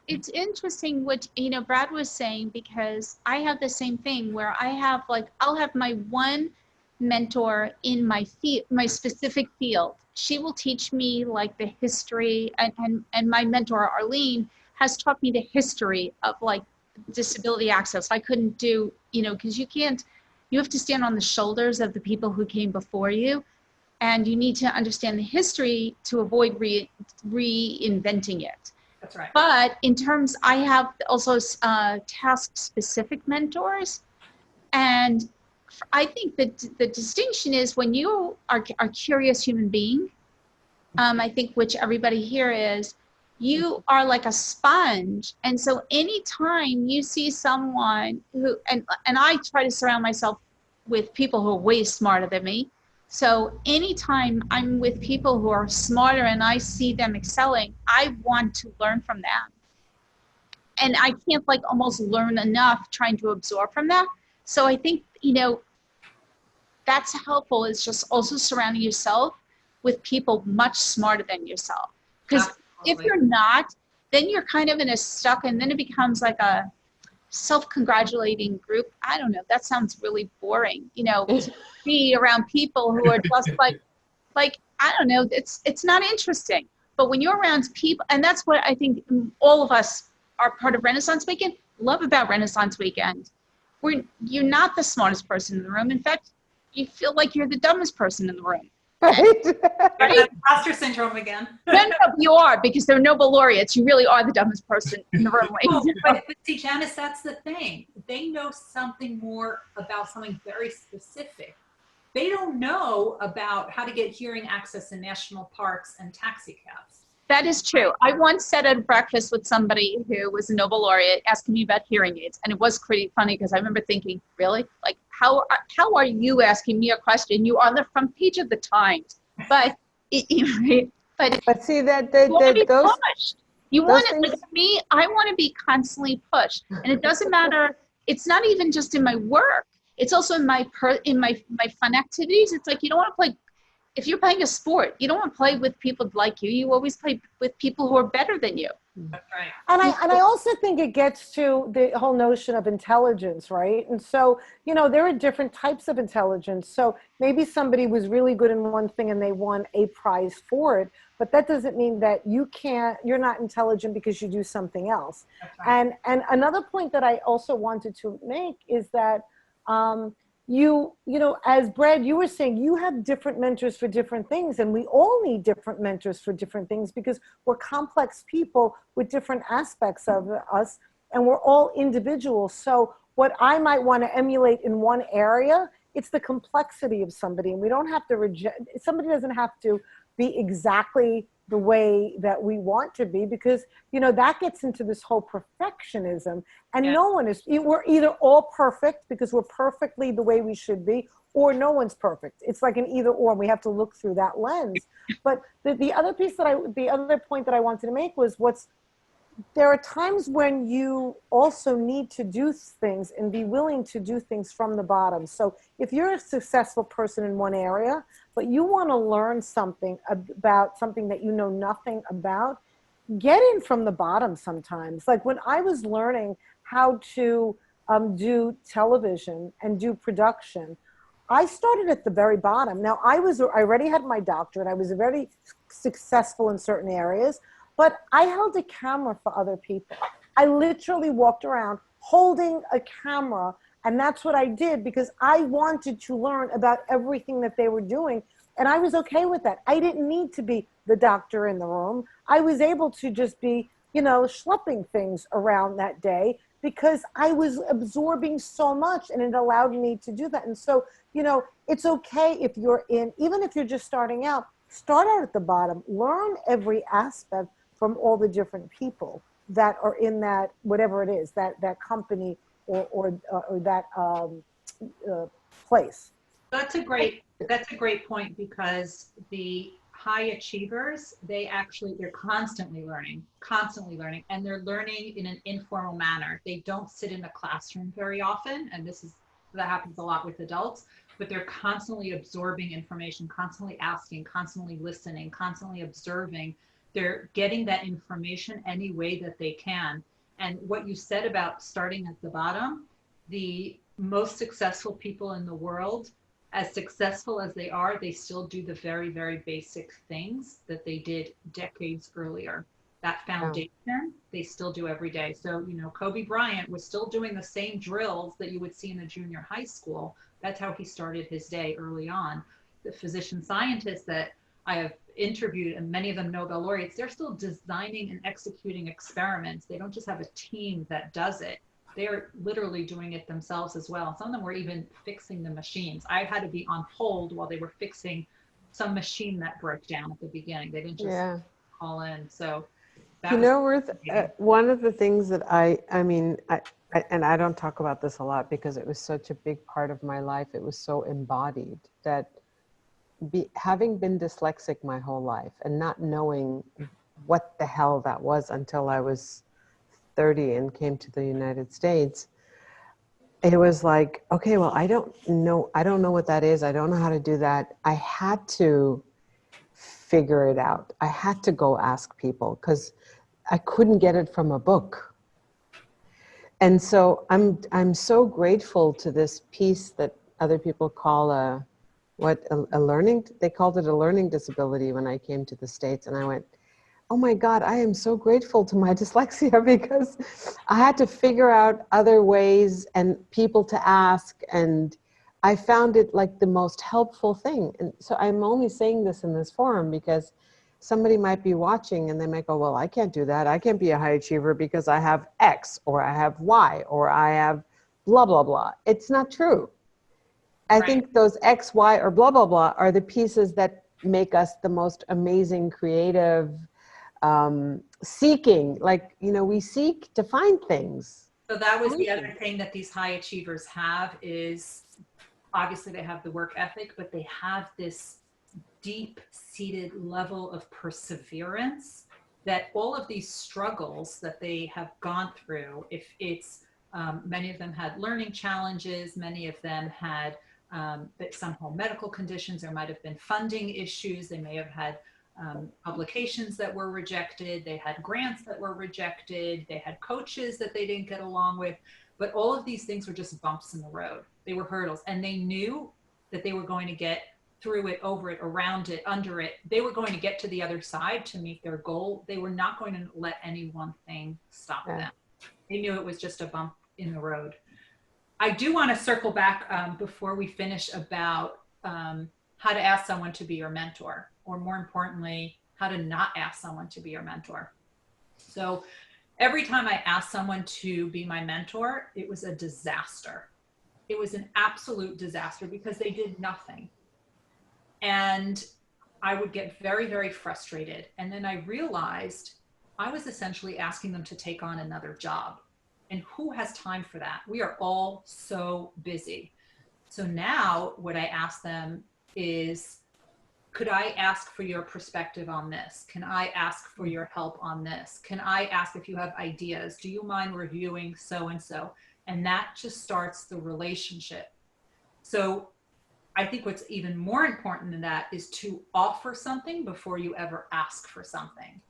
it's interesting what Brad was saying, because I have the same thing where I'll have my one mentor in my specific field. She will teach me like the history, and my mentor Arlene has taught me the history of like disability access. I couldn't do, because you have to stand on the shoulders of the people who came before you, and you need to understand the history to avoid reinventing it. That's right. But in terms, I have also task-specific mentors, and I think that the distinction is when you are a curious human being, I think, which everybody here is, you are like a sponge. And so anytime you see someone who, and I try to surround myself with people who are way smarter than me. So anytime I'm with people who are smarter and I see them excelling, I want to learn from them. And I can't like almost learn enough trying to absorb from that. So I think, you know, that's helpful, is just also surrounding yourself with people much smarter than yourself. Because if you're not, then you're kind of in a stuck, and then it becomes like a self-congratulating group. I don't know. That sounds really boring, you know, to be around people who are just like, I don't know, it's not interesting. But when you're around people, and that's what I think all of us are part of Renaissance Weekend, love about Renaissance Weekend. You're not the smartest person in the room. In fact, you feel like you're the dumbest person in the room. Right? Right? Imposter syndrome again. No, you are, because they're Nobel laureates. You really are the dumbest person in the room. Oh, but see, Janis, that's the thing. They know something more about something very specific. They don't know about how to get hearing access in national parks and taxi cabs. That is true. I once sat at breakfast with somebody who was a Nobel laureate asking me about hearing aids. And it was pretty funny because I remember thinking, really? Like, how are you asking me a question? You are on the front page of the Times. But But see that you want to be those pushed. You want it, things- like me, I want to be constantly pushed. And it doesn't matter. It's not even just in my work. It's also in my fun activities. It's like, you don't want to play. If you're playing a sport, you don't want to play with people like you. You always play with people who are better than you. That's right. And I also think it gets to the whole notion of intelligence, right? And so, you know, there are different types of intelligence. So maybe somebody was really good in one thing and they won a prize for it, but that doesn't mean that you're not intelligent because you do something else. That's right. And another point that I also wanted to make is that, you know, as Brad, you were saying, you have different mentors for different things, and we all need different mentors for different things because we're complex people with different aspects of us, and we're all individuals. So what I might want to emulate in one area, it's the complexity of somebody, and we don't have to somebody doesn't have to be exactly the way that we want to be, because, you know, that gets into this whole perfectionism, and no one is, we're either all perfect because we're perfectly the way we should be, or no one's perfect. It's like an either or, and we have to look through that lens. But the other point that I wanted to make was there are times when you also need to do things and be willing to do things from the bottom. So if you're a successful person in one area, but you want to learn something about something that you know nothing about, get in from the bottom sometimes. Like when I was learning how to do television and do production, I started at the very bottom. Now I already had my doctorate. I was very successful in certain areas, but I held a camera for other people. I literally walked around holding a camera, and that's what I did because I wanted to learn about everything that they were doing, and I was okay with that. I didn't need to be the doctor in the room. I was able to just be, you know, schlepping things around that day because I was absorbing so much, and it allowed me to do that. And so, you know, it's okay if even if you're just starting out, start out at the bottom, learn every aspect from all the different people that are in that, whatever it is, that company or that place. That's a great point, because the high achievers, they're constantly learning, and they're learning in an informal manner. They don't sit in a classroom very often, and that happens a lot with adults, but they're constantly absorbing information, constantly asking, constantly listening, constantly observing. They're getting that information any way that they can. And what you said about starting at the bottom, the most successful people in the world, as successful as they are, they still do the very, very basic things that they did decades earlier. That foundation, they still do every day. So, you know, Kobe Bryant was still doing the same drills that you would see in a junior high school. That's how he started his day early on. The physician scientists that I have interviewed, and many of them Nobel laureates, they're still designing and executing experiments. They don't just have a team that does it. They're literally doing it themselves as well. Some of them were even fixing the machines. I had to be on hold while they were fixing some machine that broke down at the beginning. They didn't just Yeah. call in. So that You was know, Ruth, one of the things that I mean, and I don't talk about this a lot because it was such a big part of my life. It was so embodied that having been dyslexic my whole life and not knowing what the hell that was until I was 30 and came to the United States, it was like, okay, well, I don't know what that is. I don't know how to do that. I had to figure it out. I had to go ask people because I couldn't get it from a book. And so I'm so grateful to this piece that other people call a learning, they called it a learning disability when I came to the States. And I went, oh my God, I am so grateful to my dyslexia because I had to figure out other ways and people to ask. And I found it like the most helpful thing. And so I'm only saying this in this forum because somebody might be watching and they might go, well, I can't do that. I can't be a high achiever because I have X or I have Y or I have blah, blah, blah. It's not true. I think those X, Y, or blah, blah, blah are the pieces that make us the most amazing, creative, seeking. Like, you know, we seek to find things. So that was the other thing that these high achievers have is obviously they have the work ethic, but they have this deep-seated level of perseverance that all of these struggles that they have gone through, if it's many of them had learning challenges, many of them had some home medical conditions, there might have been funding issues, they may have had publications that were rejected, they had grants that were rejected, they had coaches that they didn't get along with, but all of these things were just bumps in the road. They were hurdles, and they knew that they were going to get through it, over it, around it, under it. They were going to get to the other side to meet their goal. They were not going to let any one thing stop them. They knew it was just a bump in the road. I do want to circle back before we finish about how to ask someone to be your mentor, or more importantly, how to not ask someone to be your mentor. So every time I asked someone to be my mentor, it was a disaster. It was an absolute disaster because they did nothing. And I would get very, very frustrated. And then I realized I was essentially asking them to take on another job. And who has time for that? We are all so busy. So now what I ask them is, could I ask for your perspective on this? Can I ask for your help on this? Can I ask if you have ideas? Do you mind reviewing so-and-so? And that just starts the relationship. So I think what's even more important than that is to offer something before you ever ask for something.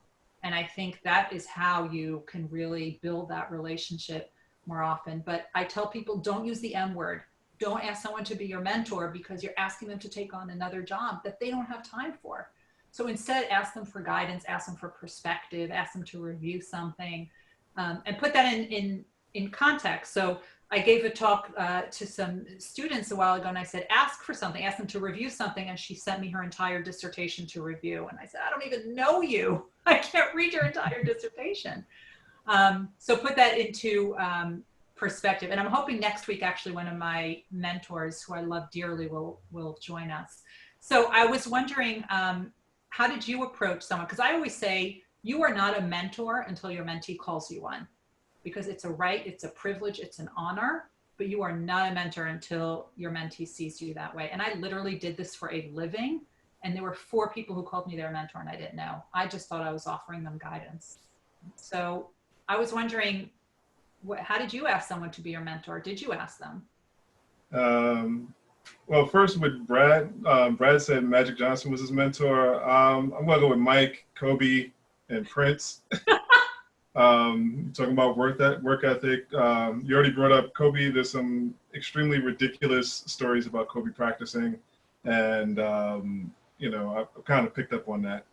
And I think that is how you can really build that relationship more often. But I tell people, don't use the M word. Don't ask someone to be your mentor because you're asking them to take on another job that they don't have time for. So instead, ask them for guidance, ask them for perspective, ask them to review something, and put that in context. So I gave a talk to some students a while ago, and I said, ask for something, ask them to review something. And she sent me her entire dissertation to review. And I said, I don't even know you. I can't read your entire dissertation. So put that into perspective. And I'm hoping next week, actually, one of my mentors who I love dearly will join us. So I was wondering, how did you approach someone? Because I always say, you are not a mentor until your mentee calls you one. Because it's a right, it's a privilege, it's an honor, but you are not a mentor until your mentee sees you that way. And I literally did this for a living, and there were 4 people who called me their mentor and I didn't know. I just thought I was offering them guidance. So I was wondering, how did you ask someone to be your mentor? Did you ask them? Well, first with Brad, Brad said Magic Johnson was his mentor. I'm gonna go with Mike, Kobe, and Prince. Talking about work ethic. You already brought up Kobe. There's some extremely ridiculous stories about Kobe practicing, and you know, I've kind of picked up on that.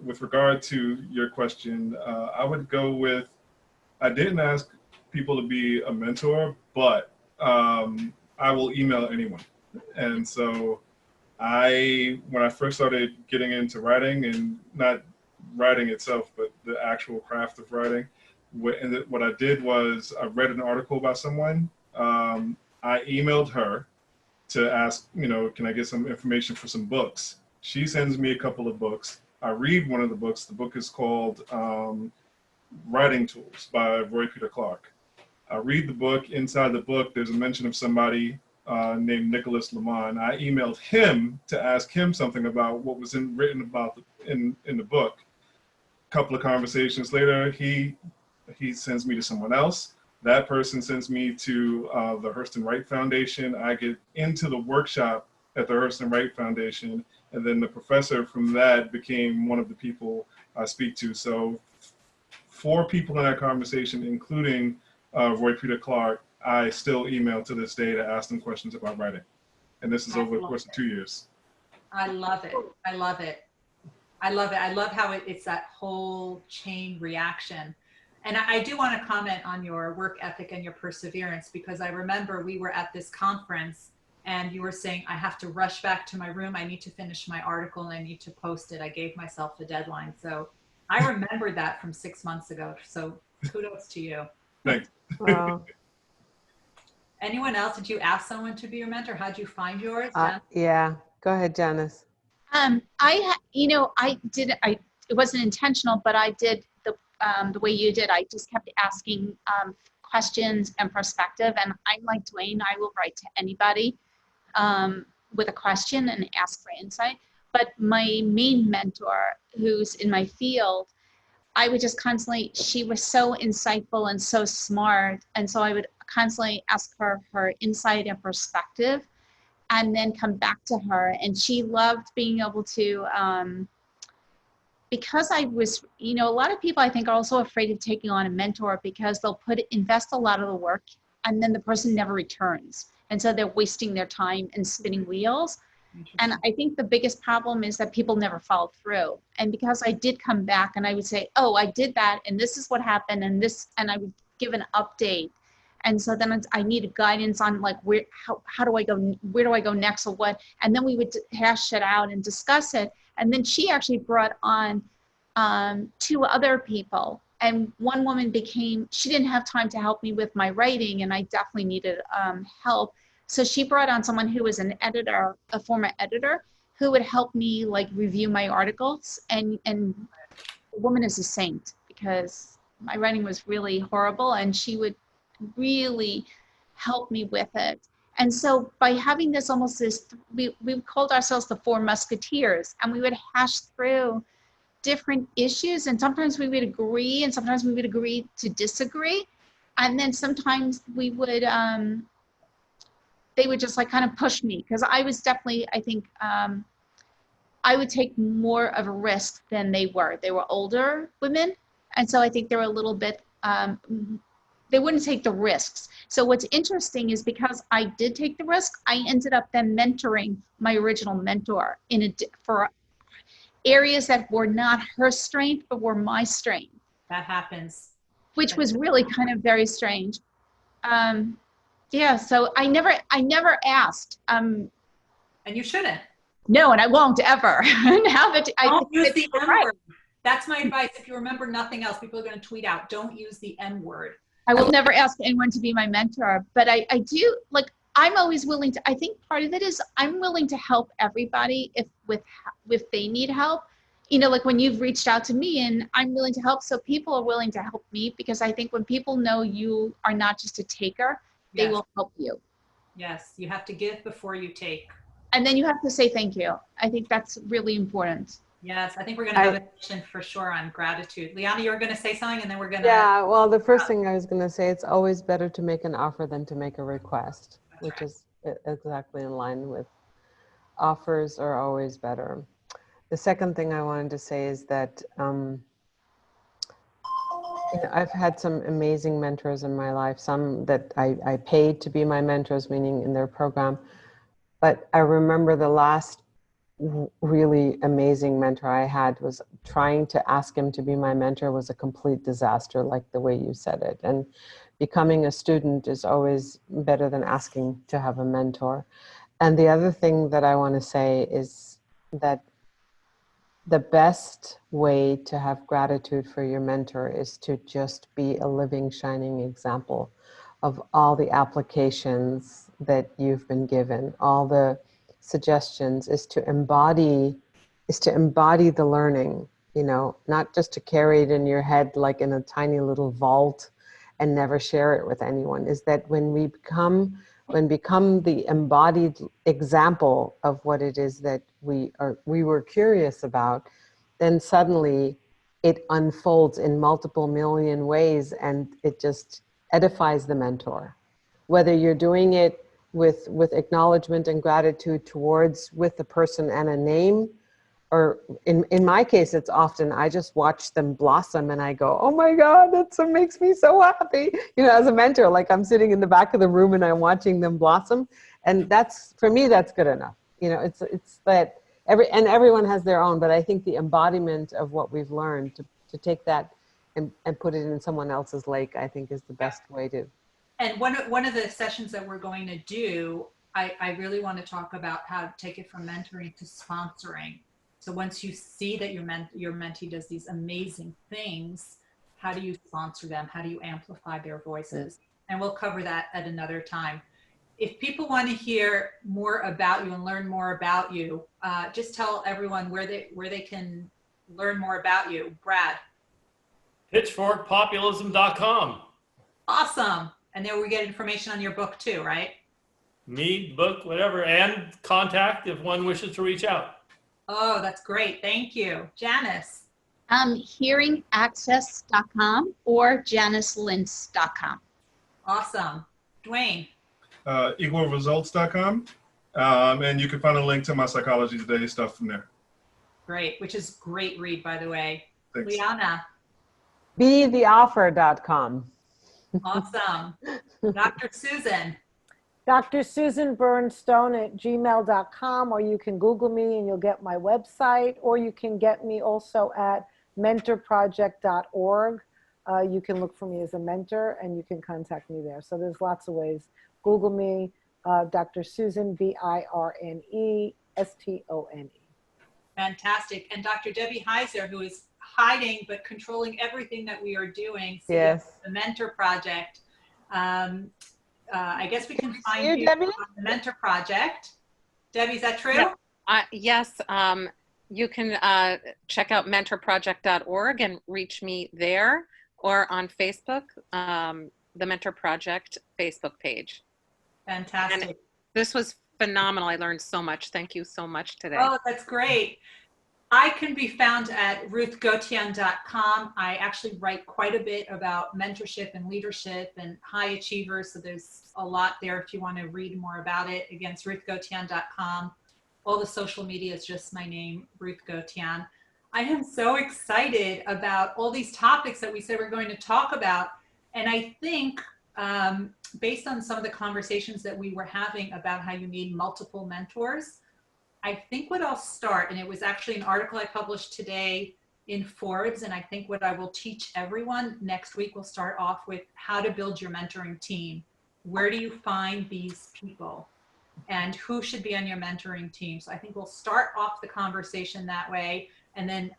With regard to your question, I would go with, I didn't ask people to be a mentor, but I will email anyone. And so when I first started getting into writing, and not writing itself, but the actual craft of writing, what I did was I read an article by someone. I emailed her to ask, can I get some information for some books? She sends me a couple of books. I read one of the books. The book is called Writing Tools by Roy Peter Clark. I read the book. Inside the book, there's a mention of somebody named Nicholas Lamont. I emailed him to ask him something about what was written about in the book. A couple of conversations later, he sends me to someone else. That person sends me to the Hurston Wright Foundation. I get into the workshop at the Hurston Wright Foundation, and then the professor from that became one of the people I speak to. So 4 people in that conversation, including Roy Peter Clark, I still email to this day to ask them questions about writing. And this is over the course of 2 years. I love it. I love it. I love it. I love how it's that whole chain reaction. And I do want to comment on your work ethic and your perseverance, because I remember we were at this conference and you were saying, I have to rush back to my room. I need to finish my article and I need to post it. I gave myself a deadline. So I remember that from 6 months ago. So kudos to you. Thanks. Wow. Anyone else? Did you ask someone to be your mentor? How'd you find yours? Yeah, go ahead, Janis. It wasn't intentional, but I did the way you did. I just kept asking questions and perspective. And I'm like Dwayne, I will write to anybody with a question and ask for insight. But my main mentor, who's in my field, I would just constantly, she was so insightful and so smart. And so I would constantly ask her insight and perspective, and then come back to her. And she loved being able to, because I was, a lot of people I think are also afraid of taking on a mentor because they'll invest a lot of the work and then the person never returns. And so they're wasting their time and spinning wheels. And I think the biggest problem is that people never follow through. And because I did come back and I would say, oh, I did that, and this is what happened, and I would give an update. And so then I needed guidance on like, how do I go, where do I go next, or what? And then we would hash it out and discuss it. And then she actually brought on 2 other people. And one woman she didn't have time to help me with my writing, and I definitely needed help. So she brought on someone who was an editor, a former editor, who would help me like review my articles. And the woman is a saint, because my writing was really horrible, and she would really help me with it. And so by having this we called ourselves the 4 Musketeers, and we would hash through different issues. And sometimes we would agree, and sometimes we would agree to disagree. And then sometimes we would, they would just like kind of push me, because I was definitely, I think, I would take more of a risk than they were. They were older women. And so I think they were a little bit, they wouldn't take the risks. So what's interesting is because I did take the risk, I ended up then mentoring my original mentor for areas that were not her strength, but were my strength. That happens. Which was really kind of very strange. Yeah, so I never asked. And you shouldn't. No, and I won't ever. Now that Don't use the N word. That's my advice. If you remember nothing else, people are going to tweet out, don't use the N word. I will never ask anyone to be my mentor, but I do, like, I'm always willing to, I think part of it is I'm willing to help everybody if they need help. Like when you've reached out to me and I'm willing to help, so people are willing to help me, because I think when people know you are not just a taker, they will help you. Yes, you have to give before you take. And then you have to say thank you. I think that's really important. Yes, I think we're going to have a session for sure on gratitude. Liana, you were going to say something, and then we're going to... Yeah, well, the first thing I was going to say, it's always better to make an offer than to make a request, which is exactly in line with offers are always better. The second thing I wanted to say is that I've had some amazing mentors in my life, some that I paid to be my mentors, meaning in their program. But I remember the last really amazing mentor I had was trying to ask him to be my mentor was a complete disaster, like the way you said it. And becoming a student is always better than asking to have a mentor. And the other thing that I want to say is that the best way to have gratitude for your mentor is to just be a living, shining example of all the applications that you've been given, all the suggestions, is to embody the learning, you know, not just to carry it in your head like in a tiny little vault and never share it with anyone. Is that when we become the embodied example of what it is that we were curious about, then suddenly it unfolds in multiple million ways, and it just edifies the mentor. Whether you're doing it with acknowledgement and gratitude with the person and a name, or in my case, it's often I just watch them blossom and I go, oh my God, that's what makes me so happy. You know, as a mentor, like I'm sitting in the back of the room and I'm watching them blossom. And that's, for me, that's good enough. You know, it's that everyone has their own, but I think the embodiment of what we've learned to take that and put it in someone else's lake, I think is the best way to. And one of the sessions that we're going to do, I really want to talk about how to take it from mentoring to sponsoring. So once you see that your mentee does these amazing things, how do you sponsor them? How do you amplify their voices? And we'll cover that at another time. If people want to hear more about you and learn more about you, just tell everyone where they can learn more about you. Brad. Pitchforkpopulism.com. Awesome. And there we get information on your book too, right? Me, book, whatever, and contact if one wishes to reach out. Oh, that's great. Thank you. Janis. Hearingaccess.com or janislynch.com. Awesome. Dwayne. Equalresults.com. And you can find a link to my Psychology Today stuff from there. Great, which is great read, by the way. Thanks. Liana. BeTheOffer.com. Awesome. Dr. Susan. Dr. Susan Bernstone at gmail.com, or you can Google me and you'll get my website, or you can get me also at mentorproject.org. You can look for me as a mentor and you can contact me there. So there's lots of ways. Google me, Dr. Susan, Birnestone. Fantastic. And Dr. Debbie Heiser, who is hiding but controlling everything that we are doing. So Yes. The Mentor Project. I guess we can find you Debbie? on the Mentor Project. Debbie, is that true? Yeah. Yes. You can check out mentorproject.org and reach me there, or on Facebook, the Mentor Project Facebook page. Fantastic. And this was phenomenal. I learned so much. Thank you so much today. Oh, that's great. I can be found at ruthgotian.com. I actually write quite a bit about mentorship and leadership and high achievers. So there's a lot there if you want to read more about it. Again, it's ruthgotian.com. All the social media is just my name, Ruth Gotian. I am so excited about all these topics that we said we're going to talk about. And I think based on some of the conversations that we were having about how you need multiple mentors, I think what I'll start, and it was actually an article I published today in Forbes, and I think what I will teach everyone next week, we'll start off with how to build your mentoring team. Where do you find these people? And who should be on your mentoring team? So I think we'll start off the conversation that way, and then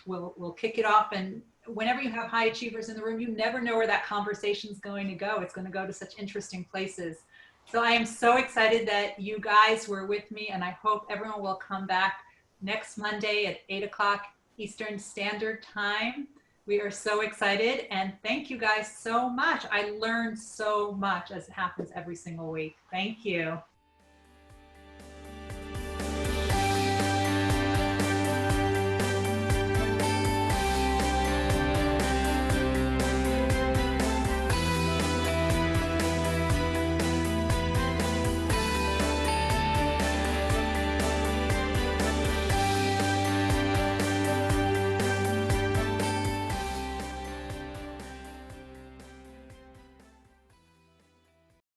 we'll kick it off. And whenever you have high achievers in the room, you never know where that conversation is going to go. It's going to go to such interesting places. So I am so excited that you guys were with me, and I hope everyone will come back next Monday at 8 o'clock Eastern Standard Time. We are so excited, and thank you guys so much. I learned so much, as it happens every single week. Thank you.